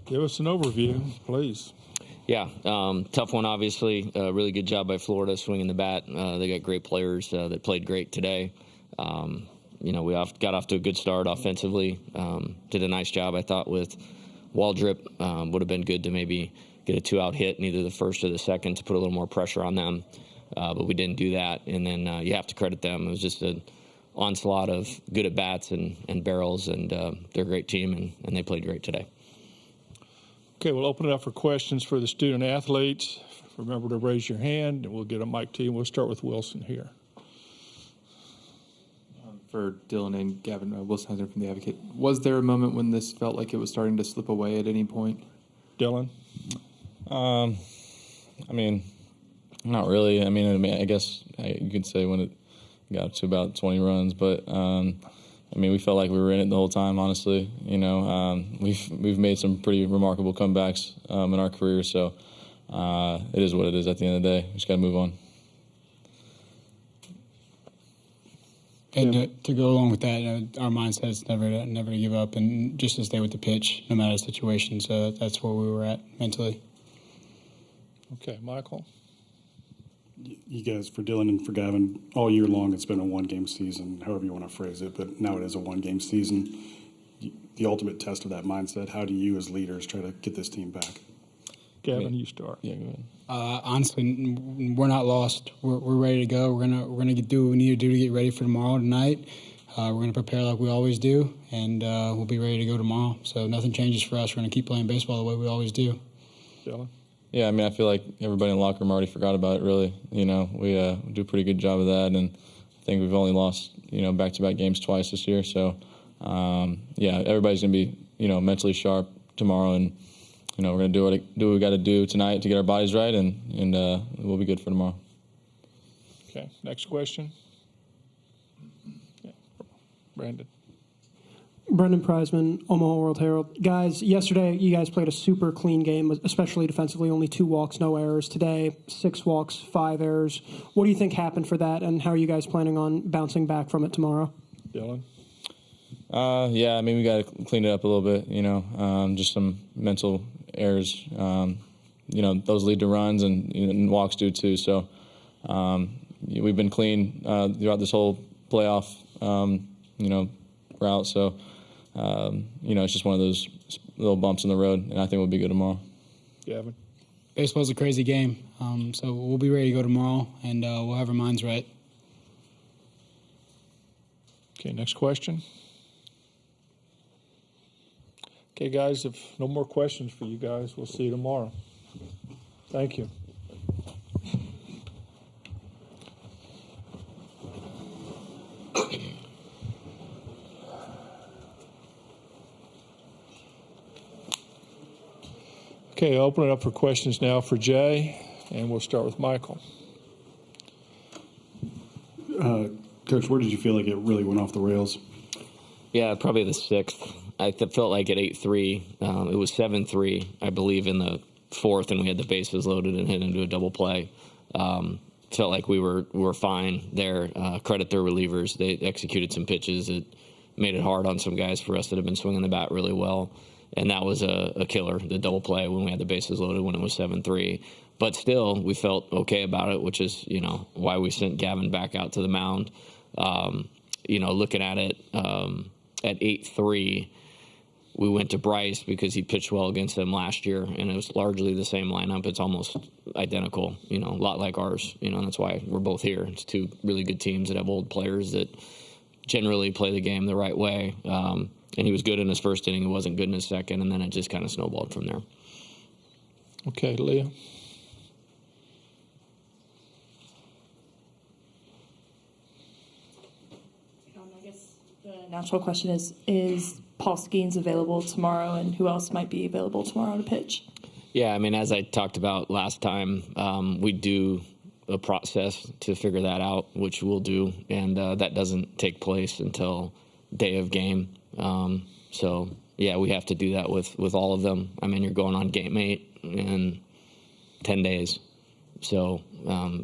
Give us an overview, please. Yeah, tough one, obviously. Really good job by Florida swinging the bat. They got great players that played great today. We got off to a good start offensively. Did a nice job, I thought, with Waldrip. Would have been good to maybe get a 2-out hit in either the first or the second to put a little more pressure on them. But we didn't do that. And then you have to credit them. It was just an onslaught of good at-bats and barrels, and they're a great team, and they played great today. Okay, we'll open it up for questions for the student athletes. Remember to raise your hand, and we'll get a mic to you. We'll start with Wilson here. For Dylan and Gavin, Wilson Heiser from The Advocate. Was there a moment when this felt like it was starting to slip away at any point? Dylan? Not really. I guess you could say when it got to about 20 runs, but we felt like we were in it the whole time. Honestly, we've made some pretty remarkable comebacks in our career, so it is what it is. At the end of the day, we just got to move on. And to go along with that, our mindset is never to give up and just to stay with the pitch, no matter the situation. So that's where we were at mentally. Okay, Michael. You guys, for Dylan and for Gavin, all year long it's been a one-game season, however you want to phrase it, but now it is a one-game season. The ultimate test of that mindset, how do you as leaders try to get this team back? Gavin, you start. Yeah, go ahead. Honestly, we're not lost. We're ready to go. We're gonna do what we need to do to get ready for tomorrow tonight. We're gonna prepare like we always do, and we'll be ready to go tomorrow. So nothing changes for us. We're gonna keep playing baseball the way we always do. Dylan? Yeah, I feel like everybody in the locker room already forgot about it, really. We do a pretty good job of that, and I think we've only lost, back-to-back games twice this year. So, everybody's going to be, mentally sharp tomorrow, and, we're going to do what we got to do tonight to get our bodies right, and we'll be good for tomorrow. Okay, next question. Yeah. Brandon. Brendan Prizeman, Omaha World Herald. Guys, yesterday you guys played a super clean game, especially defensively. Only 2 walks, no errors. Today, 6 walks, 5 errors. What do you think happened for that, and how are you guys planning on bouncing back from it tomorrow? Dylan? We got to clean it up a little bit, just some mental errors. Those lead to runs, and walks do too. So we've been clean throughout this whole playoff, route. So, it's just one of those little bumps in the road, and I think we'll be good tomorrow. Gavin? Baseball's a crazy game, so we'll be ready to go tomorrow, and we'll have our minds right. Okay, next question. Okay, guys, if no more questions for you guys, we'll see you tomorrow. Thank you. Okay, I'll open it up for questions now for Jay, and we'll start with Michael. Coach, where did you feel like it really went off the rails? Yeah, probably the 6th. I felt like at 8-3, it was 7-3, I believe, in the 4th, and we had the bases loaded and hit into a double play. Felt like we were fine there. Credit their relievers. They executed some pitches. It made it hard on some guys for us that have been swinging the bat really well. And that was a killer, the double play when we had the bases loaded when it was 7-3. But still, we felt okay about it, which is, why we sent Gavin back out to the mound. Looking at it, at 8-3, we went to Bryce because he pitched well against them last year, and it was largely the same lineup. It's almost identical, a lot like ours. And that's why we're both here. It's 2 really good teams that have old players that generally play the game the right way. And he was good in his first inning. He wasn't good in his second, and then it just kind of snowballed from there. Okay, Leah. I guess the natural question is Paul Skeens available tomorrow, and who else might be available tomorrow to pitch? Yeah, as I talked about last time, we do a process to figure that out, which we'll do, and that doesn't take place until day of game. We have to do that with all of them. You're going on game 8 in 10 days. So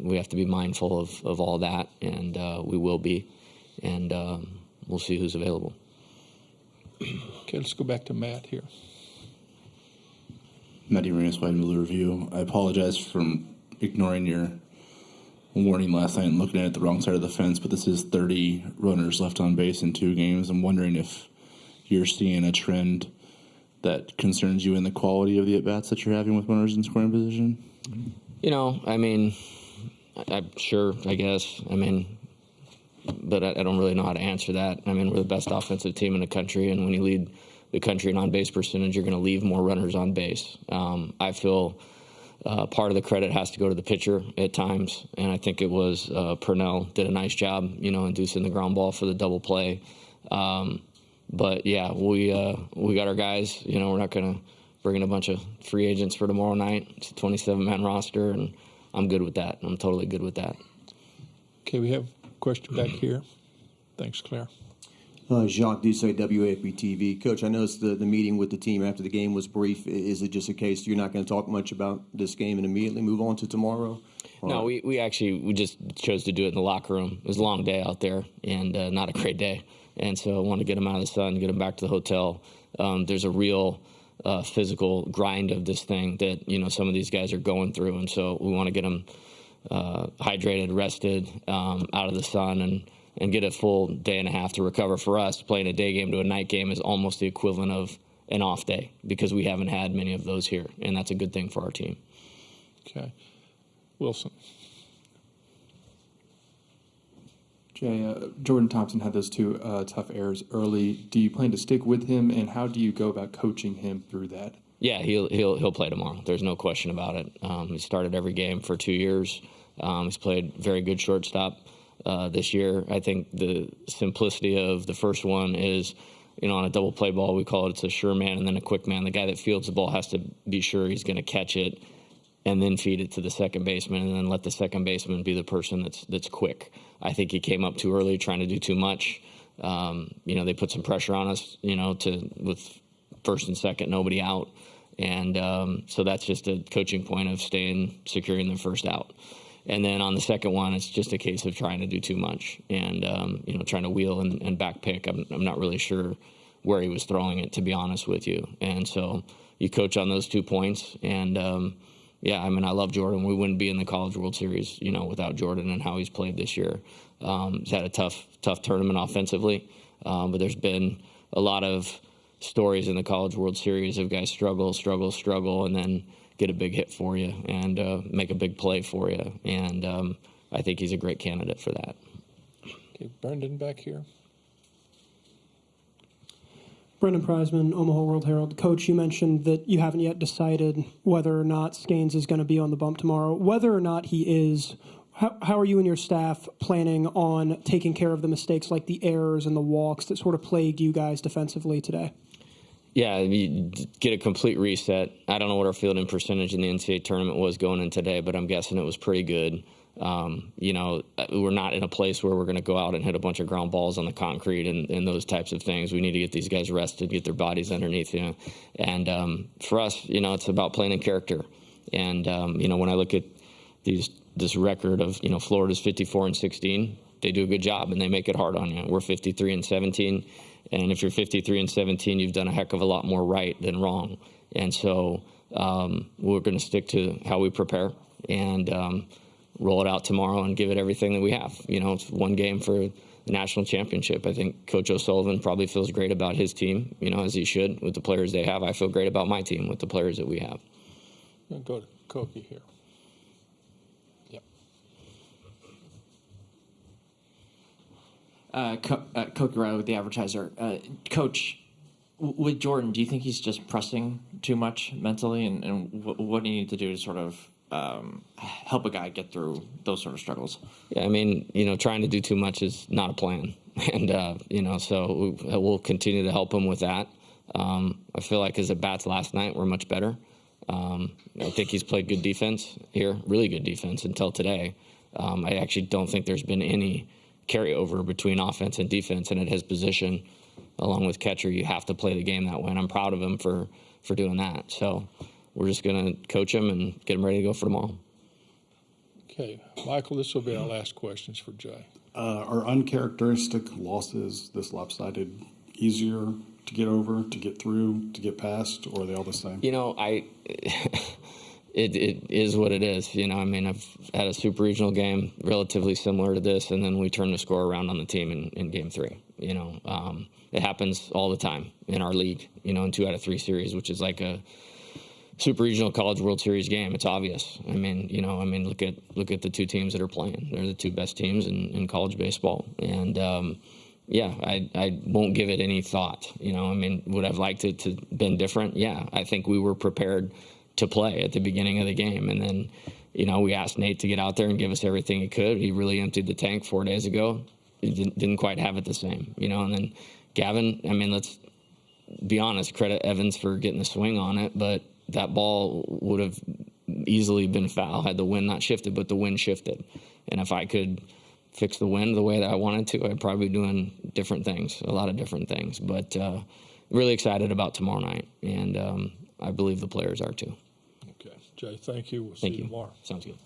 we have to be mindful of all that, and we will be. And we'll see who's available. Okay, let's go back to Matt here. Matty Reyes, Wide Miller Review. I apologize for ignoring your warning last night and looking at it the wrong side of the fence, but this is 30 runners left on base in 2 games. I'm wondering if you're seeing a trend that concerns you in the quality of the at-bats that you're having with runners in scoring position? I mean, I'm sure, I guess. I mean, but I don't really know how to answer that. I mean, we're the best offensive team in the country, and when you lead the country in on-base percentage, you're going to leave more runners on base. I feel part of the credit has to go to the pitcher at times, and I think it was Purnell did a nice job, inducing the ground ball for the double play. But yeah, we got our guys. We're not going to bring in a bunch of free agents for tomorrow night. It's a 27-man roster, and I'm good with that. I'm totally good with that. Okay, we have a question back here. Thanks, Claire. Jacques Doucet, WAPTV. Coach, I noticed the meeting with the team after the game was brief. Is it just a case you're not going to talk much about this game and immediately move on to tomorrow? No, we just chose to do it in the locker room. It was a long day out there and not a great day. And so I want to get them out of the sun, get them back to the hotel. There's a real physical grind of this thing that, some of these guys are going through. And so we want to get them hydrated, rested, out of the sun, and get a full day and a half to recover. For us, playing a day game to a night game is almost the equivalent of an off day because we haven't had many of those here. And that's a good thing for our team. Okay. Wilson. Jay, Jordan Thompson had those 2 tough errors early. Do you plan to stick with him, and how do you go about coaching him through that? Yeah, he'll play tomorrow. There's no question about it. He started every game for 2 years. He's played very good shortstop this year. I think the simplicity of the first one is, on a double play ball, we call it's a sure man and then a quick man. The guy that fields the ball has to be sure he's going to catch it and then feed it to the second baseman, and then let the second baseman be the person that's quick. I think he came up too early, trying to do too much. They put some pressure on us, with first and second, nobody out. And so that's just a coaching point of securing the first out. And then on the second one, it's just a case of trying to do too much and, trying to wheel and back pick. I'm not really sure where he was throwing it, to be honest with you. And so you coach on those 2 points. And, I love Jordan. We wouldn't be in the College World Series, without Jordan and how he's played this year. He's had a tough tournament offensively, but there's been a lot of stories in the College World Series of guys struggle, and then get a big hit for you and make a big play for you. And I think he's a great candidate for that. Okay, Brendan back here. Brendan Preisman, Omaha World Herald. Coach, you mentioned that you haven't yet decided whether or not Skanes is going to be on the bump tomorrow. Whether or not he is, how are you and your staff planning on taking care of the mistakes like the errors and the walks that sort of plagued you guys defensively today? Yeah, you get a complete reset. I don't know what our fielding percentage in the NCAA tournament was going in today, but I'm guessing it was pretty good. We're not in a place where we're going to go out and hit a bunch of ground balls on the concrete and those types of things. We need to get these guys rested, get their bodies underneath, And for us, it's about playing in character. And, when I look at this record of, Florida's 54-16, they do a good job and they make it hard on you. We're 53-17. And if you're 53-17, you've done a heck of a lot more right than wrong. And so we're going to stick to how we prepare and roll it out tomorrow and give it everything that we have. It's one game for the national championship. I think Coach O'Sullivan probably feels great about his team, as he should with the players they have. I feel great about my team with the players that we have. I'll go to Koki here. Koki Riley with The Advertiser. Coach, with Jordan, do you think he's just pressing too much mentally? And what do you need to do to sort of help a guy get through those sort of struggles? Yeah, trying to do too much is not a plan. And, so we'll continue to help him with that. I feel like his at-bats last night were much better. I think he's played good defense here, really good defense until today. I actually don't think there's been any carryover between offense and defense, and at his position, along with catcher, you have to play the game that way, and I'm proud of him for doing that. So we're just going to coach him and get him ready to go for tomorrow. Okay, Michael, this will be our last questions for Jay. Are uncharacteristic losses this lopsided easier to get over, to get through, to get past, or are they all the same? You know, it is what it is. You know, I mean, I've had a super regional game relatively similar to this, and then we turned the score around on the team in game 3. You know, it happens all the time in our league, you know, in 2 out of 3 series, which is like a super regional college World Series game. It's obvious. I mean, you know, look at the 2 teams that are playing. They're the 2 best teams in college baseball. And, yeah, I won't give it any thought. You know, I mean, would I've liked it to been different? Yeah, I think we were prepared to play at the beginning of the game. And then, you know, we asked Nate to get out there and give us everything he could. He really emptied the tank 4 days ago. He didn't quite have it the same, you know. And then Gavin, I mean, let's be honest, credit Evans for getting the swing on it, but that ball would have easily been foul had the wind not shifted, but the wind shifted. And if I could fix the wind the way that I wanted to, I'd probably be doing different things, a lot of different things. But really excited about tomorrow night, and I believe the players are too. Okay. Jay, thank you. We'll see you tomorrow. Sounds good.